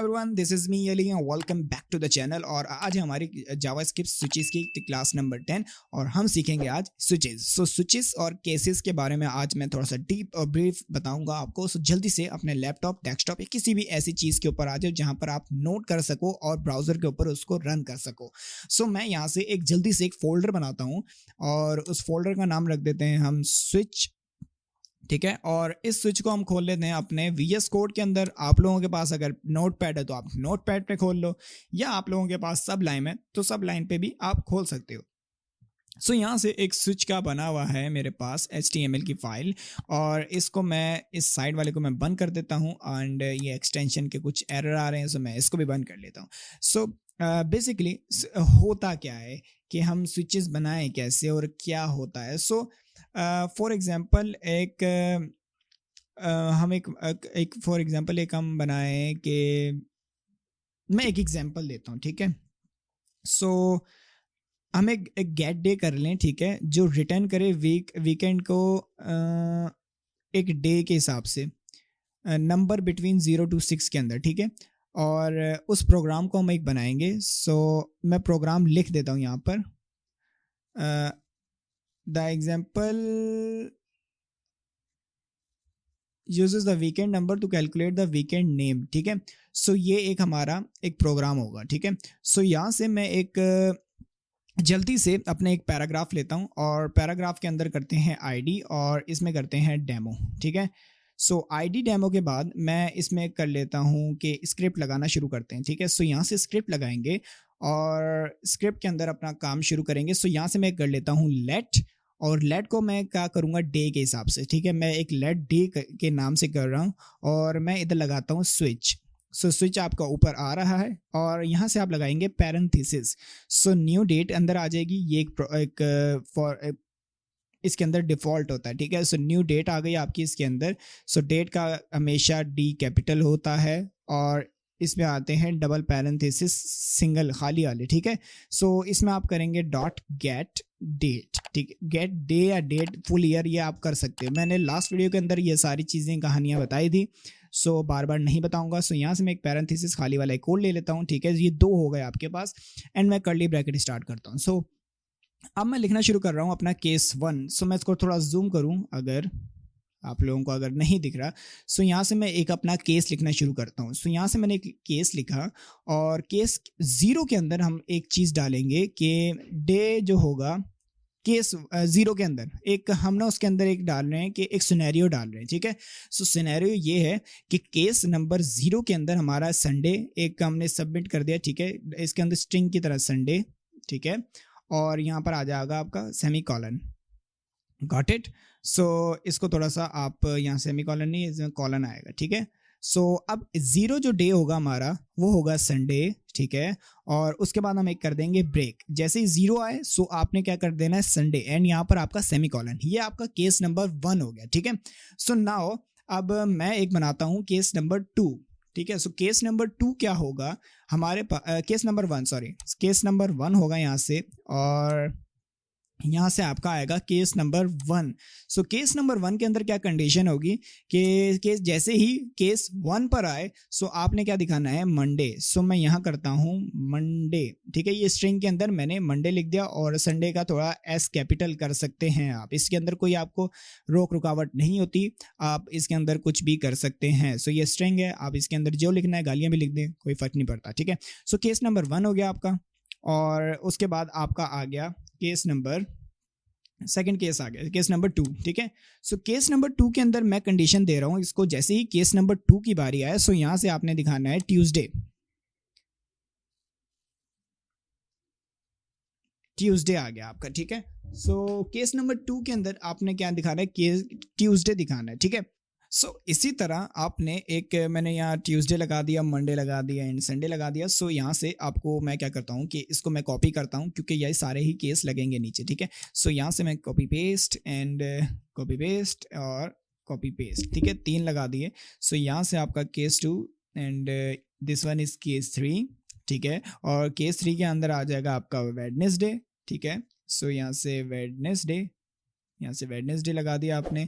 Everyone, this is me Ali and welcome back to the channel. और आज है हमारी जावास्क्रिप्ट स्विचेस की क्लास नंबर 10 और हम सीखेंगे आज स्विचेस। सो स्विचेस और केसेस के बारे में आज मैं थोड़ा सा डीप और ब्रीफ बताऊंगा आपको। सो जल्दी से अपने लैपटॉप, डेस्कटॉप या किसी भी ऐसी चीज़ के ऊपर आ जाओ जहां पर आप नोट कर सको और ब्राउजर के ऊपर उसको रन कर सको। सो मैं यहाँ से जल्दी से एक फोल्डर बनाता हूँ और उस फोल्डर का नाम रख देते हैं हम स्विच। ठीक है, और इस स्विच को हम खोल लेते हैं अपने VS कोड के अंदर। आप लोगों के पास अगर नोट पैड है तो आप नोट पैड पे खोल लो, या आप लोगों के पास सब लाइन है तो सब लाइन पे भी आप खोल सकते हो। सो यहाँ से एक स्विच का बना हुआ है मेरे पास HTML की फाइल, और इसको मैं इस साइड वाले को मैं बंद कर देता हूँ। एंड ये एक्सटेंशन के कुछ एरर आ रहे हैं, सो मैं इसको भी बंद कर लेता हूँ। सो बेसिकली होता क्या है कि हम स्विचेस बनाएं कैसे और क्या होता है। सो फॉर एग्जांपल हम बनाएं कि मैं एक एग्जांपल देता हूँ। ठीक है, सो हम एक गेट डे कर लें, ठीक है, जो रिटर्न करे वीकेंड को एक डे के हिसाब से, नंबर बिटवीन 0 to 6 के अंदर। ठीक है, और उस प्रोग्राम को हम एक बनाएंगे। सो मैं प्रोग्राम लिख देता हूँ यहाँ पर। The example uses the weekend number to calculate the weekend name। ठीक है, सो ये एक हमारा एक प्रोग्राम होगा। ठीक है, सो यहाँ से मैं एक जल्दी से अपने एक पैराग्राफ लेता हूँ और पैराग्राफ के अंदर करते हैं ID और इसमें करते हैं डेमो। ठीक है, सो ID डेमो के बाद मैं इसमें कर लेता हूँ कि स्क्रिप्ट लगाना शुरू करते हैं। ठीक है, सो यहाँ से स्क्रिप्ट लगाएंगे और स्क्रिप्ट के अंदर अपना काम शुरू करेंगे। सो यहाँ से मैं कर लेता हूँ लेट, और लेट को मैं क्या करूँगा डे के हिसाब से। ठीक है, मैं एक लेट डे के नाम से कर रहा हूँ और मैं इधर लगाता हूँ स्विच। सो स्विच आपका ऊपर आ रहा है और यहाँ से आप लगाएंगे पैरेंथेसिस। सो न्यू डेट अंदर आ जाएगी। ये इसके अंदर डिफ़ॉल्ट होता है। ठीक है, सो न्यू डेट आ गई आपकी इसके अंदर। सो डेट का हमेशा D कैपिटल होता है और इसमें आते हैं डबल पैरेंथेसिस सिंगल खाली वाले। ठीक है, सो इसमें आप करेंगे डॉट गेट डेट। ठीक है, गेट डे या डेट फुल ईयर ये आप कर सकते हो। मैंने लास्ट वीडियो के अंदर ये सारी चीज़ें कहानियाँ बताई थी, सो बार बार नहीं बताऊंगा। सो यहाँ से मैं एक पैरेंथेसिस खाली वाला एक कोड ले लेता हूँ। ठीक है, ये दो हो गए आपके पास एंड मैं कर्ली ब्रैकेट स्टार्ट करता हूँ। सो अब मैं लिखना शुरू कर रहा हूँ अपना केस 1। सो मैं इसको थोड़ा जूम करूँ अगर आप लोगों को अगर नहीं दिख रहा। सो यहाँ से मैं एक अपना केस लिखना शुरू करता हूँ। सो यहाँ से मैंने एक केस लिखा और केस 0 के अंदर हम एक चीज़ डालेंगे कि डे जो होगा केस 0 के अंदर एक हम ना उसके अंदर एक डाल रहे हैं कि एक सिनेरियो डाल रहे हैं। ठीक है, सो सिनेरियो ये है कि केस नंबर 0 के अंदर हमारा संडे एक हमने सबमिट कर दिया। ठीक है, इसके अंदर स्ट्रिंग की तरह संडे। ठीक है, और यहाँ पर आ जाएगा आपका semicolon. Got it. So इसको थोड़ा सा आप यहाँ सेमी कॉलन नहीं, इसमें कॉलन आएगा। ठीक है, सो अब 0 जो डे होगा हमारा वो होगा संडे। ठीक है, और उसके बाद हम एक कर देंगे ब्रेक। जैसे ही 0 आए सो आपने क्या कर देना है संडे एंड यहाँ पर आपका सेमी कॉलन। ये आपका केस नंबर 1 हो गया। ठीक है, सो नाउ अब मैं एक बनाता हूँ केस नंबर 2। ठीक है, सो केस नंबर 2 क्या होगा हमारे पास, case number 1 sorry, case number 1 होगा यहाँ से, और यहाँ से आपका आएगा case number 1। So case number 1 के अंदर क्या कंडीशन होगी कि केस जैसे ही केस 1 पर आए सो आपने क्या दिखाना है मंडे। सो मैं यहाँ करता हूँ मंडे। ठीक है, ये स्ट्रिंग के अंदर मैंने मंडे लिख दिया और संडे का थोड़ा S कैपिटल कर सकते हैं आप। इसके अंदर कोई आपको रोक रुकावट नहीं होती, आप इसके अंदर कुछ भी कर सकते हैं। सो ये स्ट्रिंग है, आप इसके अंदर जो लिखना है गालियाँ भी लिख दें, कोई फर्क नहीं पड़ता। ठीक है, सो केस नंबर 1 हो गया आपका, और उसके बाद आपका आ गया केस नंबर सेकंड केस आ गया केस नंबर 2। ठीक है, सो केस नंबर 2 के अंदर मैं कंडीशन दे रहा हूं इसको, जैसे ही केस नंबर 2 की बारी आए सो यहां से आपने दिखाना है ट्यूसडे आ गया आपका। ठीक है, सो केस नंबर 2 के अंदर आपने क्या दिखाना है, केस ट्यूसडे दिखाना है। ठीक है, सो इसी तरह आपने एक मैंने यहाँ ट्यूसडे लगा दिया, मंडे लगा दिया एंड संडे लगा दिया। सो यहाँ से आपको मैं क्या करता हूँ कि इसको मैं कॉपी करता हूँ क्योंकि ये सारे ही केस लगेंगे नीचे। ठीक है, सो यहाँ से मैं copy paste and copy paste और कॉपी पेस्ट। ठीक है, 3 लगा दिए। सो यहाँ से आपका case 2 and this one is case 3। ठीक है, और केस 3 के अंदर आ जाएगा आपका वेडनेसडे। ठीक है, सो यहाँ से वेडनेसडे लगा दिया आपने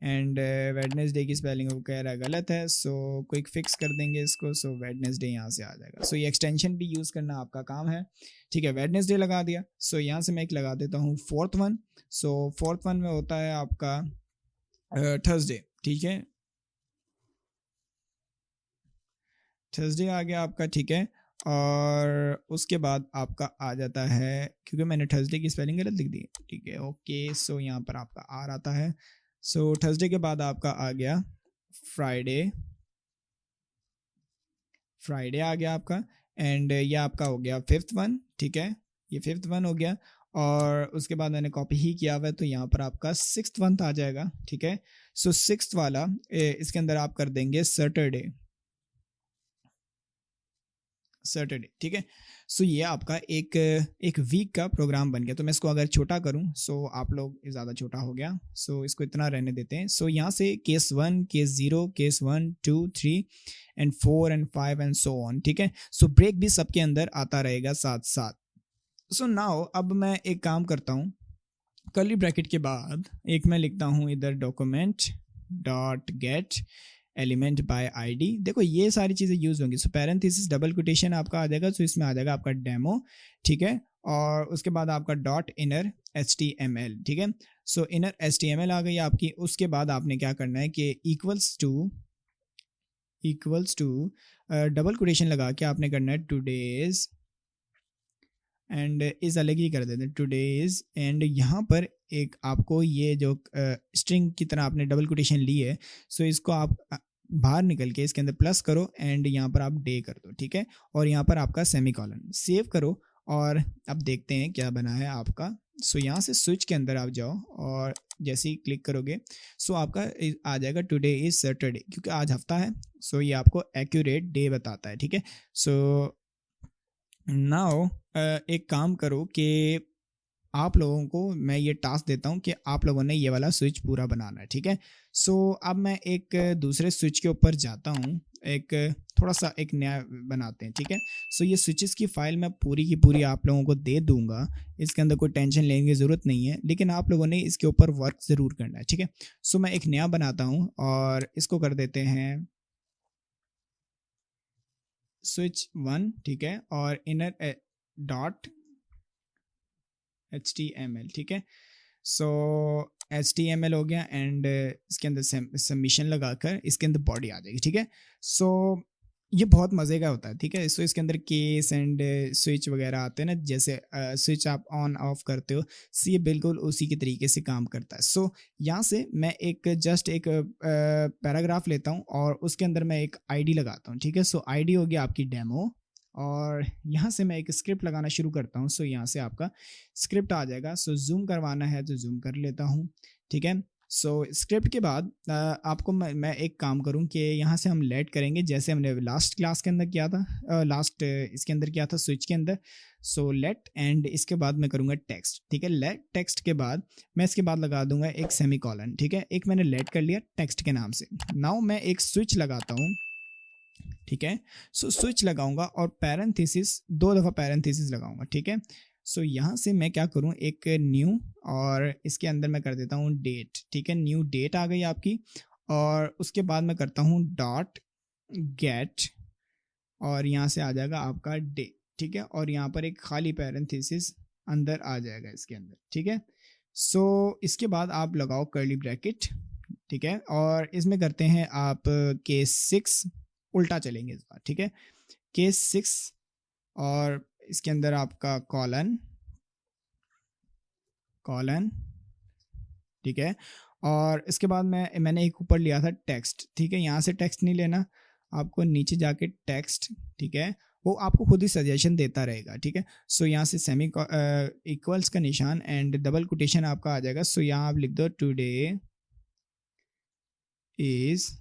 एंड वेडनेसडे की स्पेलिंग वो कह रहा है गलत है, सो क्विक फिक्स कर देंगे इसको, सो वेडनेसडे यहाँ से आ जाएगा। सो ये एक्सटेंशन भी यूज़ करना आपका काम है, ठीक है। वेडनेसडे लगा दिया, सो यहाँ से मैं एक लगा देता हूँ फोर्थ वन। सो फोर्थ वन में होता है आपका थर्सडे, ठीक है, थर्सडे आ गया आपका, ठीक है। और उसके बाद आपका आ जाता है, क्योंकि मैंने थर्सडे की स्पेलिंग गलत लिख दी, ठीक है, ओके। सो यहाँ पर आपका आर आता है। सो थर्सडे के बाद आपका आ गया फ्राइडे, फ्राइडे आ गया आपका, एंड ये आपका हो गया फिफ्थ वन, ठीक है, ये फिफ्थ वन हो गया। और उसके बाद मैंने कॉपी ही किया हुआ है, तो यहाँ पर आपका सिक्स्थ वन आ जाएगा, ठीक है। सो सिक्स्थ वाला इसके अंदर आप कर देंगे सैटरडे, सैटरडे, ठीक है। सो ये आपका एक वीक का प्रोग्राम बन गया। तो मैं इसको अगर छोटा करूं, सो आप लोग ज़्यादा छोटा हो गया, सो इसको इतना रहने देते हैं। सो यहाँ से case 1, case 0, case 1, 2, 3 and 4 and 5 and so on, ठीक है। सो ब्रेक भी सबके अंदर आता रहेगा साथ साथ। सो नाउ अब मैं एक काम करता हूँ, कर्ली ब्रैकेट के बाद एक मैं लिखता हूँ इधर document dot get element by ID. देखो ये सारी चीज़ें यूज होंगी। सो पैरेंथेसिस डबल कोटेशन आपका आ जाएगा, सो इसमें आ जाएगा आपका डेमो, ठीक है। और उसके बाद आपका डॉट इनर HTML, ठीक है। सो इनर HTML आ गई आपकी। उसके बाद आपने क्या करना है कि इक्वल्स टू डबल कोटेशन लगा के आपने करना है टुडेज, एंड इस अलग ही कर देते हैं टुडेज। एंड यहाँ पर एक आपको ये जो स्ट्रिंग की तरह आपने डबल कोटेशन ली है, सो इसको आप बाहर निकल के इसके अंदर प्लस करो, एंड यहाँ पर आप डे कर दो, ठीक है। और यहाँ पर आपका सेमीकोलन सेव करो, और अब देखते हैं क्या बना है आपका। सो यहाँ से स्विच के अंदर आप जाओ, और जैसे ही क्लिक करोगे सो आपका आ जाएगा टुडे इज सैटरडे, क्योंकि आज हफ्ता है। सो ये आपको एक्यूरेट डे बताता है, ठीक है। सो नाउ एक काम करो कि आप लोगों को मैं ये टास्क देता हूँ कि आप लोगों ने ये वाला स्विच पूरा बनाना है, ठीक है। सो अब मैं एक दूसरे स्विच के ऊपर जाता हूँ, एक थोड़ा सा एक नया बनाते हैं, ठीक है। सो ये स्विचेस की फाइल मैं पूरी की पूरी आप लोगों को दे दूंगा, इसके अंदर कोई टेंशन लेने की ज़रूरत नहीं है, लेकिन आप लोगों ने इसके ऊपर वर्क ज़रूर करना है, ठीक है। सो मैं एक नया बनाता हूँ, और इसको कर देते हैं स्विच 1, ठीक है, और इनर डॉट HTML, ठीक है। सो HTML हो गया, एंड इसके अंदर सबमिशन लगाकर इसके अंदर बॉडी आ जाएगी, ठीक है। सो ये बहुत मज़े का होता है, ठीक है। सो इसके अंदर केस एंड स्विच वगैरह आते हैं ना, जैसे स्विच आप ऑन ऑफ करते हो, सो ये बिल्कुल उसी के तरीके से काम करता है। सो यहाँ से मैं जस्ट एक पैराग्राफ लेता हूँ, और उसके अंदर मैं एक ID लगाता हूँ, ठीक है। सो ID हो गया आपकी डेमो, और यहाँ से मैं एक स्क्रिप्ट लगाना शुरू करता हूँ। सो यहाँ से आपका स्क्रिप्ट आ जाएगा। सो जूम करवाना है तो जूम कर लेता हूँ, ठीक है। सो स्क्रिप्ट के बाद आपको मैं एक काम करूँ कि यहाँ से हम लेट करेंगे, जैसे हमने लास्ट क्लास के अंदर किया था, लास्ट इसके अंदर किया था स्विच के अंदर। सो लेट, एंड इसके बाद मैं करूँगा टेक्स्ट, ठीक है। लेट टेक्स्ट के बाद मैं इसके बाद लगा दूंगा एक सेमीकोलन, ठीक है। एक मैंने लेट कर लिया टेक्स्ट के नाम से। नाउ मैं एक स्विच लगाता हूँ, ठीक है। सो स्विच लगाऊंगा, और पैरेंथेसिस 2 दफ़ा पैरेंथेसिस लगाऊंगा, ठीक है। सो यहाँ से मैं क्या करूँ, एक न्यू, और इसके अंदर मैं कर देता हूँ डेट, ठीक है। न्यू डेट आ गई आपकी, और उसके बाद मैं करता हूँ डॉट गेट, और यहाँ से आ जाएगा आपका डे, ठीक है। और यहाँ पर एक खाली पैरेंथेसिस अंदर आ जाएगा इसके अंदर, ठीक है। सो इसके बाद आप लगाओ कर्ली ब्रैकेट, ठीक है। और इसमें करते हैं आप केस 6, उल्टा चलेंगे इस बार, ठीक है। केस 6, और इसके अंदर आपका कॉलन, ठीक है। और इसके बाद मैंने एक ऊपर लिया था टेक्स्ट, ठीक है। यहाँ से टेक्स्ट नहीं लेना, आपको नीचे जाके टेक्स्ट, ठीक है, वो आपको खुद ही सजेशन देता रहेगा, ठीक है। सो यहाँ से सेमी इक्वल्स का निशान एंड डबल कोटेशन आपका आ जाएगा। सो यहाँ आप लिख दो टुडे इज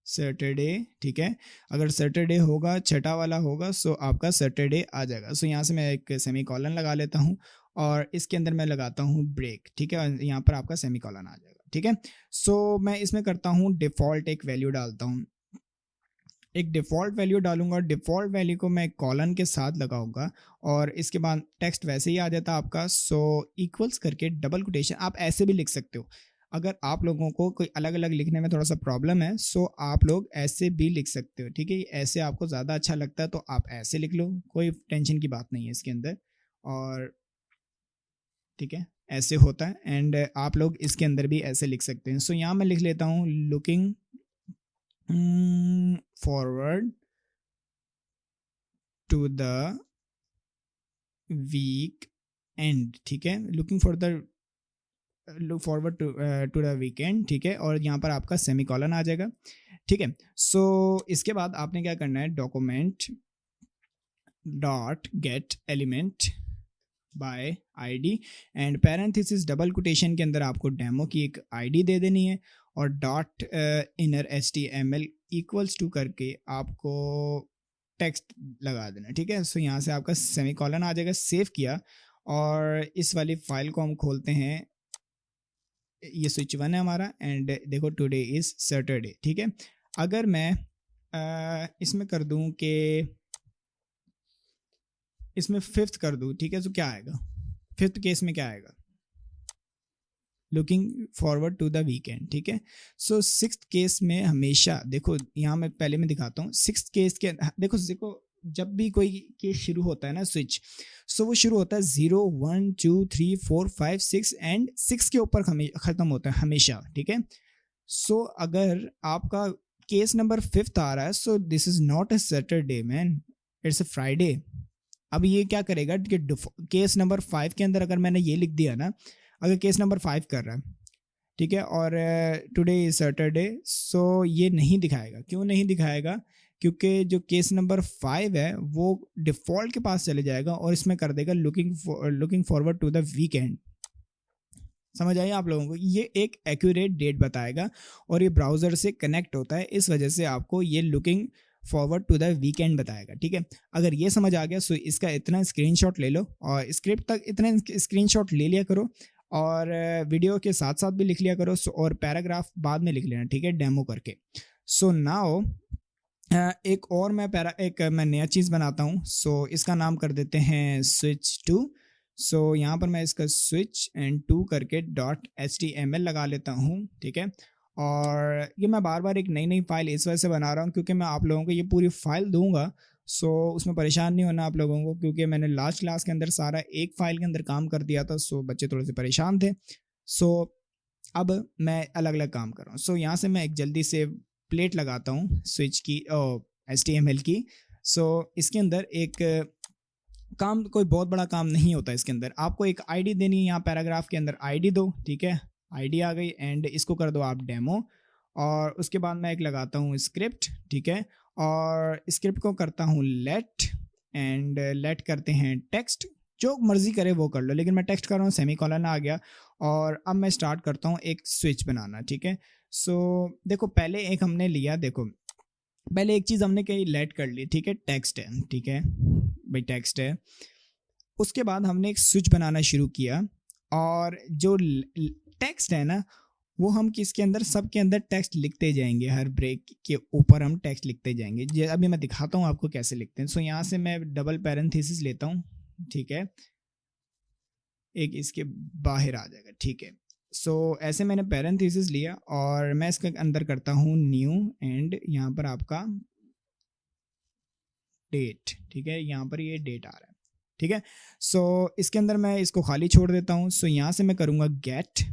सैटरडे, ठीक है। अगर सैटरडे होगा, छठा वाला होगा, सो आपका सैटरडे आ जाएगा। सो यहाँ से मैं एक सेमीकोलन लगा लेता हूँ, और इसके अंदर मैं लगाता हूँ ब्रेक, ठीक है। यहाँ पर आपका सेमीकोलन आ जाएगा, ठीक है। सो मैं इसमें करता हूँ डिफ़ॉल्ट एक वैल्यू डालता हूँ, एक डिफ़ॉल्ट वैल्यू डालूंगा। डिफ़ॉल्ट वैल्यू को मैं कॉलन के साथ लगाऊंगा, और इसके बाद टेक्स्ट वैसे ही आ जाता है आपका। सो इक्वल्स करके डबल कोटेशन आप ऐसे भी लिख सकते हो, अगर आप लोगों को कोई अलग अलग लिखने में थोड़ा सा प्रॉब्लम है, सो आप लोग ऐसे भी लिख सकते हो, ठीक है। ऐसे आपको ज़्यादा अच्छा लगता है तो आप ऐसे लिख लो, कोई टेंशन की बात नहीं है इसके अंदर। और ठीक है, ऐसे होता है। एंड आप लोग इसके अंदर भी ऐसे लिख सकते हैं। सो यहाँ मैं लिख लेता हूँ looking forward to the weekend, ठीक है, look forward to the weekend, ठीक है। और यहाँ पर आपका सेमीकोलन आ जाएगा, ठीक है। सो इसके बाद आपने क्या करना है, document dot get element by ID and parenthesis double quotation के अंदर आपको डेमो की एक आईडी दे देनी है और dot inner HTML equals to करके आपको टेक्स्ट लगा देना, ठीक है। सो यहाँ से आपका सेमीकोलन आ जाएगा। सेव किया और इस वाली फाइल को हम खोलते हैं। ये स्विच 1 है हमारा एंड देखो टुडे इज सैटरडे, ठीक है। अगर मैं इसमें कर दूं कि इसमें 5th कर दूं, ठीक है, तो क्या आएगा 5th केस में, क्या आएगा, looking forward to the weekend, ठीक है। सो 6th केस में हमेशा देखो, यहाँ मैं पहले में दिखाता हूँ 6th केस के देखो जब भी कोई केस शुरू होता है ना स्विच, सो वो शुरू होता है 0 1 2 3 4 5 6 एंड 6 के ऊपर ख़त्म होता है हमेशा, ठीक है। सो अगर आपका केस नंबर 5th आ रहा है, so this is not a Saturday man, it's a Friday. अब ये क्या करेगा कि केस नंबर 5 के अंदर अगर मैंने ये लिख दिया ना, अगर केस नंबर 5 कर रहा है, ठीक है, और टुडे इज सैटरडे, सो ये नहीं दिखाएगा। क्यों नहीं दिखाएगा? क्योंकि जो केस नंबर 5 है वो डिफ़ॉल्ट के पास चले जाएगा और इसमें कर देगा looking forward to the weekend. समझ आई आप लोगों को? ये एक एक्यूरेट डेट बताएगा और ये ब्राउज़र से कनेक्ट होता है, इस वजह से आपको ये looking forward to the weekend बताएगा, ठीक है। अगर ये समझ आ गया, सो इसका इतना स्क्रीनशॉट ले लो और स्क्रिप्ट तक इतने स्क्रीनशॉट ले लिया करो और वीडियो के साथ साथ भी लिख लिया करो, और पैराग्राफ बाद में लिख लेना, ठीक है, डेमो करके। सो नाउ एक मैं नया चीज़ बनाता हूँ। सो इसका नाम कर देते हैं स्विच 2। सो यहाँ पर मैं इसका स्विच एंड 2 करके .html लगा लेता हूँ, ठीक है। और ये मैं बार बार एक नई फाइल इस वजह से बना रहा हूँ क्योंकि मैं आप लोगों को ये पूरी फाइल दूंगा, सो उसमें परेशान नहीं होना आप लोगों को, क्योंकि मैंने लास्ट क्लास के अंदर सारा एक फ़ाइल के अंदर काम कर दिया था, सो बच्चे थोड़े से परेशान थे। सो अब मैं अलग अलग काम कर रहा हूँ। सो यहाँ से मैं एक जल्दी से प्लेट लगाता हूँ स्विच की HTML की। सो इसके अंदर एक काम, कोई बहुत बड़ा काम नहीं होता इसके अंदर, आपको एक आईडी देनी है। यहाँ पैराग्राफ के अंदर आईडी दो, ठीक है, आईडी आ गई एंड इसको कर दो आप डेमो। और उसके बाद मैं एक लगाता हूँ स्क्रिप्ट, ठीक है, और स्क्रिप्ट को करता हूँ लेट एंड लेट करते हैं टेक्स्ट, जो मर्जी करे वो कर लो, लेकिन मैं टेक्स्ट कर रहा हूँ, सेमीकोलन आ गया। और अब मैं स्टार्ट करता हूँ एक स्विच बनाना, ठीक है। सो देखो पहले एक हमने लिया, देखो पहले एक चीज़ हमने कहीं लेट कर ली, ठीक है, टेक्स्ट है, ठीक है भाई, टेक्स्ट है। उसके बाद हमने एक स्विच बनाना शुरू किया और जो टेक्स्ट है ना, वो हम किसके अंदर, सबके अंदर टेक्स्ट लिखते जाएंगे, हर ब्रेक के ऊपर हम टेक्स्ट लिखते जाएंगे। अभी मैं दिखाता हूँ आपको कैसे लिखते हैं। सो यहाँ से मैं डबल पैरेंथेसिस लेता हूँ, ठीक है, एक इसके बाहर आ जाएगा, ठीक है। सो ऐसे मैंने पैरेंथेसिस लिया और मैं इसके अंदर करता हूँ न्यू एंड यहाँ पर आपका डेट, ठीक है, यहाँ पर ये डेट आ रहा है, ठीक है। सो इसके अंदर मैं इसको खाली छोड़ देता हूँ। सो यहाँ से मैं करूँगा गेट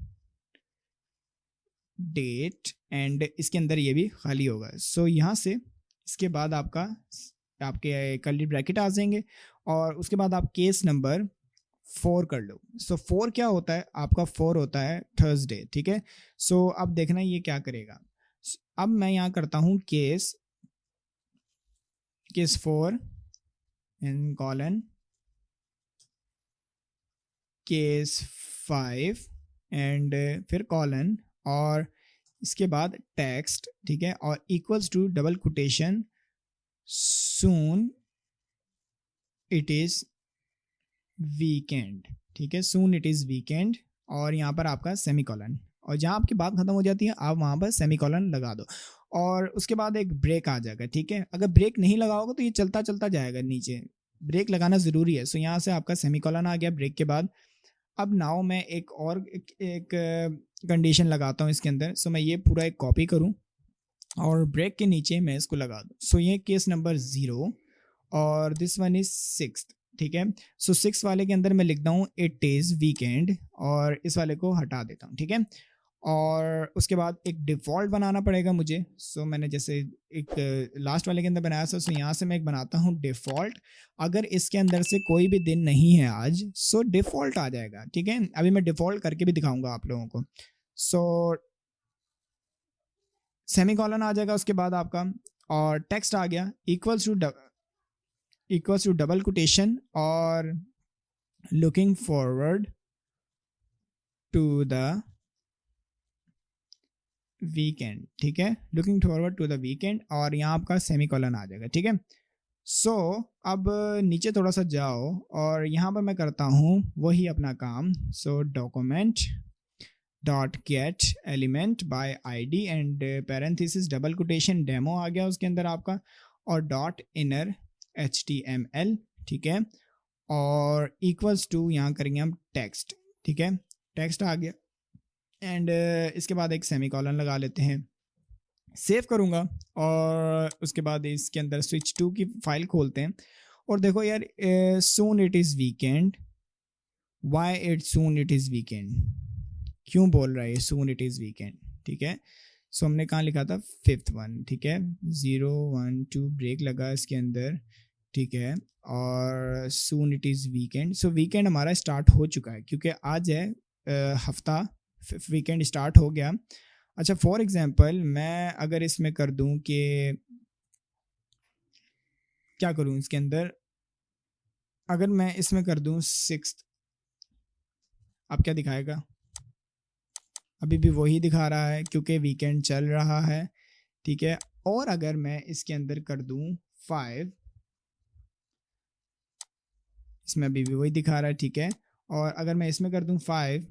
डेट एंड इसके अंदर ये भी खाली होगा। सो यहाँ से इसके बाद आपके कर्ली ब्रैकेट आ जाएंगे और उसके बाद आप केस नंबर 4 कर लो। सो 4 क्या होता है आपका? 4 होता है थर्सडे, ठीक है। सो अब देखना ये क्या करेगा। अब मैं यहाँ करता हूँ case 4 in colon case 5 and फिर कॉलन और इसके बाद टेक्स्ट, ठीक है, और equals to double quotation soon it is weekend, ठीक है, सून इट इज वीकेंड। और यहाँ पर आपका सेमीकोलन, और जहाँ आपकी बात खत्म हो जाती है आप वहाँ पर सेमीकोलन लगा दो और उसके बाद एक ब्रेक आ जाएगा, ठीक है। अगर ब्रेक नहीं लगाओगे तो ये चलता चलता जाएगा नीचे, ब्रेक लगाना ज़रूरी है। सो यहाँ से आपका सेमीकोलन आ गया ब्रेक के बाद। अब नाउ मैं एक कंडीशन लगाता हूँ इसके अंदर। सो मैं ये पूरा एक कॉपी करूँ और ब्रेक के नीचे मैं इसको लगा दूँ। सो ये केस नंबर 0 और दिस वन इज 6, ठीक है। सो 6 वाले के अंदर मैं लिखता हूँ इट इज़ वीकेंड और इस वाले को हटा देता हूँ, ठीक है। और उसके बाद एक डिफ़ॉल्ट बनाना पड़ेगा मुझे। सो मैंने जैसे एक लास्ट वाले के अंदर बनाया था, सो यहाँ से मैं एक बनाता हूँ डिफ़ॉल्ट। अगर इसके अंदर से कोई भी दिन नहीं है आज, सो डिफ़ॉल्ट आ जाएगा, ठीक है। अभी मैं डिफ़ॉल्ट करके भी दिखाऊंगा आप लोगों को। सो सेमीकोलन आ जाएगा उसके बाद आपका, और टेक्स्ट आ गया इक्वल्स टू डबल कोटेशन और looking forward to the weekend, ठीक है। Looking forward to the weekend और यहाँ आपका सेमीकोलन आ जाएगा, ठीक है। सो अब नीचे थोड़ा सा जाओ और यहाँ पर मैं करता हूँ वही अपना काम। So document dot get element by ID and parenthesis double quotation demo आ गया उसके अंदर आपका, और डॉट इनर HTML, ठीक है। और इक्वल्स टू यहाँ करेंगे हम टेक्स्ट, ठीक है। टेक्स्ट आ गया एंड इसके बाद एक सेमीकोलन लगा लेते हैं। सेव करूँगा और उसके बाद इसके अंदर स्विच 2 की फाइल खोलते हैं और देखो यार, soon it is weekend, why it soon it is weekend, क्यों बोल रहा है सून इट इज़ वीकेंड, ठीक है। सो हमने कहाँ लिखा था 5th वन, ठीक है। 0 1 2 ब्रेक लगा इसके अंदर, ठीक है। और soon it is weekend, so weekend हमारा स्टार्ट हो चुका है क्योंकि आज है हफ्ता, वीकेंड स्टार्ट हो गया। अच्छा, फॉर एग्जांपल मैं अगर इसमें कर दूं कि क्या करूं इसके अंदर, अगर मैं इसमें कर दूं 6th, अब क्या दिखाएगा? अभी भी वही दिखा रहा है क्योंकि वीकेंड चल रहा है, ठीक है। और अगर मैं इसके अंदर कर दूं 5, इसमें अभी भी वही दिखा रहा है, ठीक है। और अगर मैं इसमें कर दूं 5,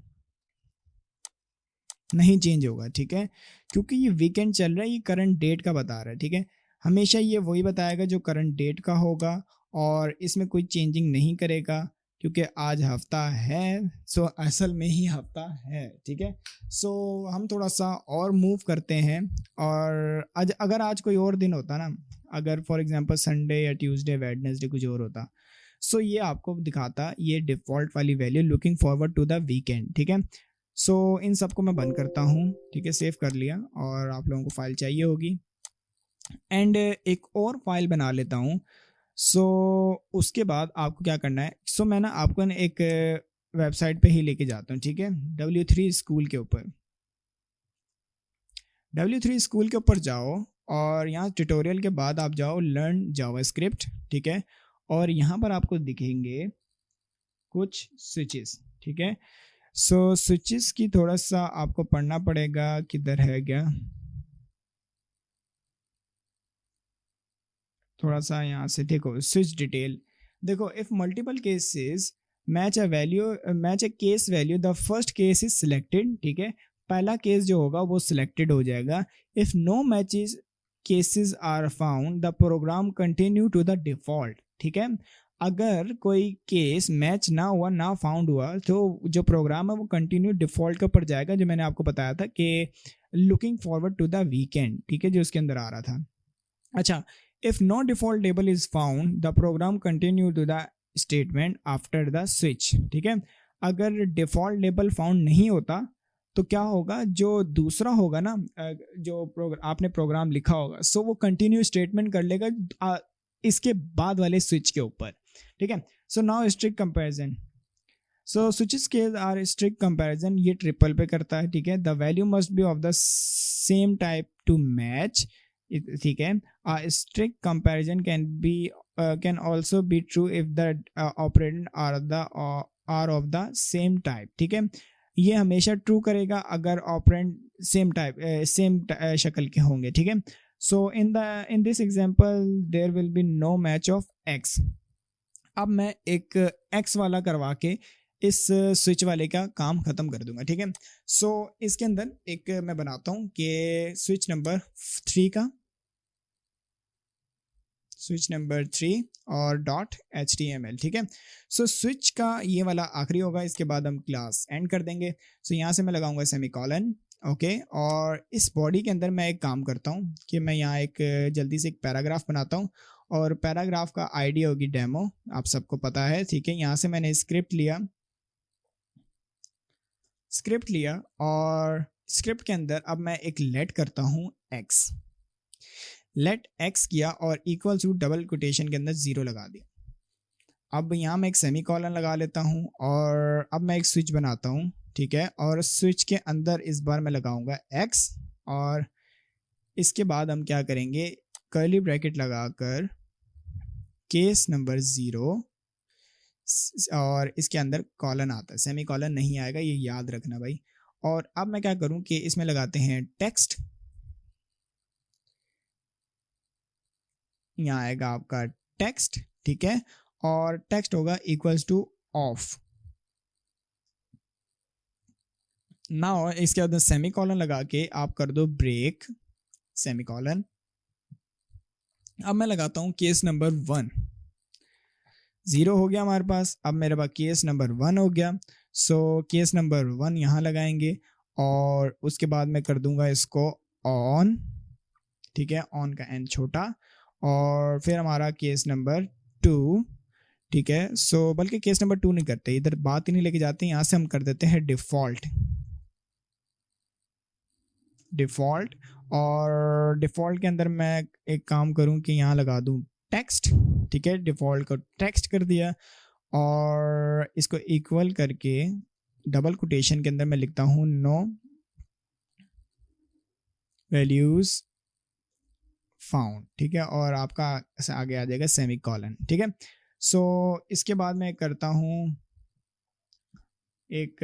नहीं चेंज होगा, ठीक है, क्योंकि ये वीकेंड चल रहा है, ये करंट डेट का बता रहा है, ठीक है। हमेशा ये वही बताएगा जो करंट डेट का होगा और इसमें कोई चेंजिंग नहीं करेगा क्योंकि आज हफ्ता है। सो असल में ही हफ्ता है, ठीक है। सो हम थोड़ा सा और मूव करते हैं और आज अगर आज कोई और दिन होता ना, अगर फॉर एग्जांपल संडे या ट्यूसडे वेडनेसडे कुछ और होता, सो ये आपको दिखाता ये डिफ़ॉल्ट वाली value looking forward to the weekend, ठीक है। सो इन सबको मैं बंद करता हूँ, ठीक है। सेव कर लिया और आप लोगों को फाइल चाहिए होगी एंड एक और फाइल बना लेता हूँ। सो उसके बाद आपको क्या करना है, सो मैं ना आपको ना एक वेबसाइट पे ही लेके जाता हूँ, ठीक है। W3 स्कूल के ऊपर, W3 स्कूल के ऊपर जाओ और यहाँ ट्यूटोरियल के बाद आप जाओ लर्न जावास्क्रिप्ट, ठीक है। और यहाँ पर आपको दिखेंगे कुछ स्विचेस, ठीक है। सो स्विचेस की थोड़ा सा आपको पढ़ना पड़ेगा, किधर है क्या, थोड़ा सा यहाँ से देखो स्विच डिटेल। देखो, if multiple cases match a case value, the first case is selected, ठीक है। पहला केस जो होगा वो सिलेक्टेड हो जाएगा। If no matches cases are found the program continue to the default, ठीक है। अगर कोई केस मैच ना हुआ, ना फाउंड हुआ, तो जो प्रोग्राम है वो कंटिन्यू डिफॉल्ट के ऊपर जाएगा, जो मैंने आपको बताया था कि looking forward to the weekend, ठीक है, जो उसके अंदर आ रहा था। अच्छा, if no default label is found the program continue to the statement after the switch, ठीक है। अगर डिफ़ॉल्ट लेबल फाउंड नहीं होता तो क्या होगा, जो दूसरा होगा ना, जो आपने प्रोग्राम लिखा होगा, सो वो कंटिन्यू स्टेटमेंट कर लेगा इसके बाद वाले स्विच के ऊपर, ठीक है। So now strict comparison, so switches के आर स्ट्रिक्ट कंपैरिजन, ये ट्रिपल पे करता है, ठीक है। The value must be of the same type to match, ठीक है। Strict comparison can also be true if the operand are of the same type, ठीक है। ये हमेशा ट्रू करेगा अगर ऑपरेंड सेम शक्ल के होंगे, ठीक है। So in this example there will be no match of X. अब मैं एक एक्स वाला करवा के इस स्विच वाले का काम ख़त्म कर दूंगा, ठीक है। सो इसके अंदर एक मैं बनाता हूँ कि स्विच नंबर 3 का, स्विच नंबर 3 और डॉट HTML, ठीक है। सो स्विच का ये वाला आखिरी होगा, इसके बाद हम क्लास एंड कर देंगे। सो यहाँ से मैं लगाऊंगा सेमीकोलन, ओके। और इस बॉडी के अंदर मैं एक काम करता हूँ कि मैं यहाँ एक जल्दी से एक पैराग्राफ बनाता हूँ, और पैराग्राफ का आईडी होगी डेमो, आप सबको पता है, ठीक है। यहाँ से मैंने स्क्रिप्ट लिया और स्क्रिप्ट के अंदर अब मैं एक लेट करता हूँ x, लेट x किया और इक्वल टू डबल कोटेशन के अंदर 0 लगा दिया। अब यहाँ मैं एक सेमीकोलन लगा लेता हूँ और अब मैं एक स्विच बनाता हूँ, ठीक है। और स्विच के अंदर इस बार मैं लगाऊंगा x, और इसके बाद हम क्या करेंगे, कर्ली ब्रैकेट लगाकर केस नंबर 0 और इसके अंदर कॉलन आता है, सेमीकोलन नहीं आएगा, ये याद रखना भाई। और अब मैं क्या करूं कि इसमें लगाते हैं टेक्स्ट, यहाँ आएगा आपका टेक्स्ट, ठीक है। और टेक्स्ट होगा इक्वल्स टू ऑफ। नाउ इसके बाद सेमीकोलन लगा के आप कर दो ब्रेक, सेमीकोलन। अब मैं लगाता हूं केस नंबर 1, 0 हो गया हमारे पास। अब मेरे पास केस नंबर 1 हो गया। सो केस नंबर 1 यहाँ लगाएंगे और उसके बाद मैं कर दूंगा इसको ऑन, ठीक है, ऑन का एन छोटा। और फिर हमारा केस नंबर 2, ठीक है। सो बल्कि केस नंबर 2 नहीं करते, इधर बात ही नहीं लेके जाते, यहाँ से हम कर देते हैं डिफॉल्ट। और डिफॉल्ट के अंदर मैं एक काम करूँ कि यहाँ लगा दूँ टेक्स्ट, ठीक है। डिफॉल्ट को टेक्स्ट कर दिया और इसको इक्वल करके डबल कोटेशन के अंदर मैं लिखता हूँ नो वैल्यूज फाउंड, ठीक है। और आपका आगे आ जाएगा सेमीकोलन, ठीक है। सो इसके बाद मैं करता हूँ एक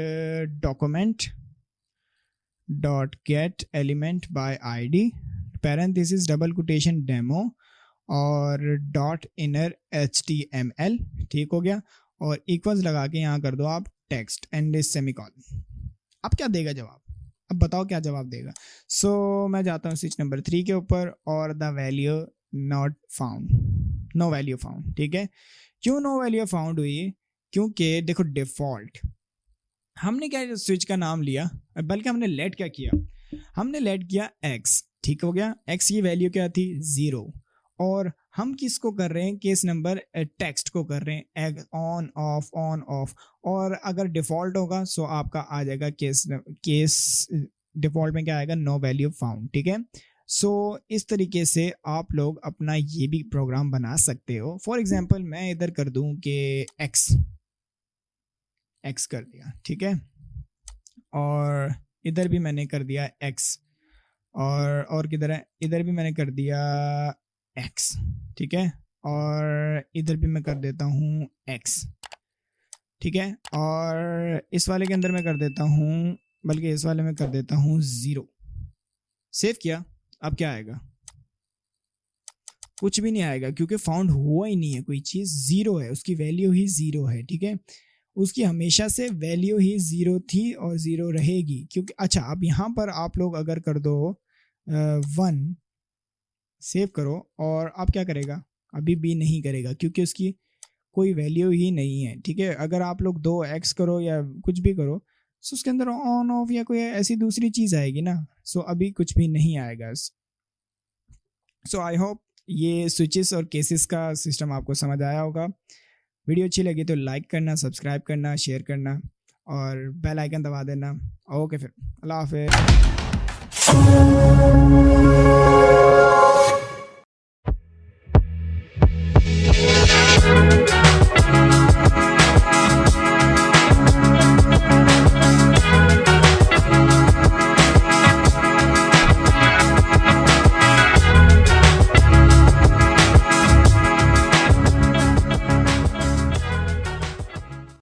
document dot get element bye ID, parenthesis double quotation demo और डॉट इनर HTML, ठीक हो गया। और इक्वल्स लगा के यहाँ कर दो आप टेक्स्ट एंड सेमीकोलन। अब क्या देगा जवाब, अब बताओ क्या जवाब देगा। सो मैं जाता हूँ स्विच नंबर 3 के ऊपर और the value not found, no value found, ठीक है। क्यों नो वैल्यू फाउंड हुई, क्योंकि देखो डिफॉल्ट हमने क्या स्विच का नाम लिया, बल्कि हमने लेट क्या किया, हमने लेट किया x, ठीक हो गया। x की वैल्यू क्या थी 0, और हम किसको कर रहे हैं, केस नंबर टेक्स्ट को कर रहे हैं ऑन ऑफ। और अगर डिफॉल्ट होगा सो आपका आ जाएगा केस डिफॉल्ट में क्या आएगा, नो वैल्यू फाउंड, ठीक है। सो इस तरीके से आप लोग अपना ये भी प्रोग्राम बना सकते हो। फॉर एग्जांपल मैं इधर कर दूं कि x कर दिया, ठीक है। और इधर भी मैंने कर दिया x, और किधर है, इधर भी मैंने कर दिया x, ठीक है। और इधर भी मैं कर देता हूँ x, ठीक है। और इस वाले के अंदर मैं कर देता हूँ, बल्कि इस वाले में कर देता हूँ 0। सेव किया, अब क्या आएगा, कुछ भी नहीं आएगा, क्योंकि फाउंड हुआ ही नहीं है कोई चीज़, 0 है, उसकी वैल्यू ही 0 है, ठीक है। उसकी हमेशा से वैल्यू ही 0 थी और 0 रहेगी, क्योंकि अच्छा अब यहाँ पर आप लोग अगर कर दो 1, सेव करो, और आप क्या करेगा, अभी भी नहीं करेगा क्योंकि उसकी कोई वैल्यू ही नहीं है, ठीक है। अगर आप लोग 2x करो या कुछ भी करो सो उसके अंदर ऑन ऑफ या कोई ऐसी दूसरी चीज़ आएगी ना, सो अभी कुछ भी नहीं आएगा। सो आई होप ये स्विचेस और केसेस का सिस्टम आपको समझ आया होगा। वीडियो अच्छी लगी तो लाइक करना, सब्सक्राइब करना, शेयर करना और बेल आइकन दबा देना। ओके फिर, अल्लाह हाफिज़।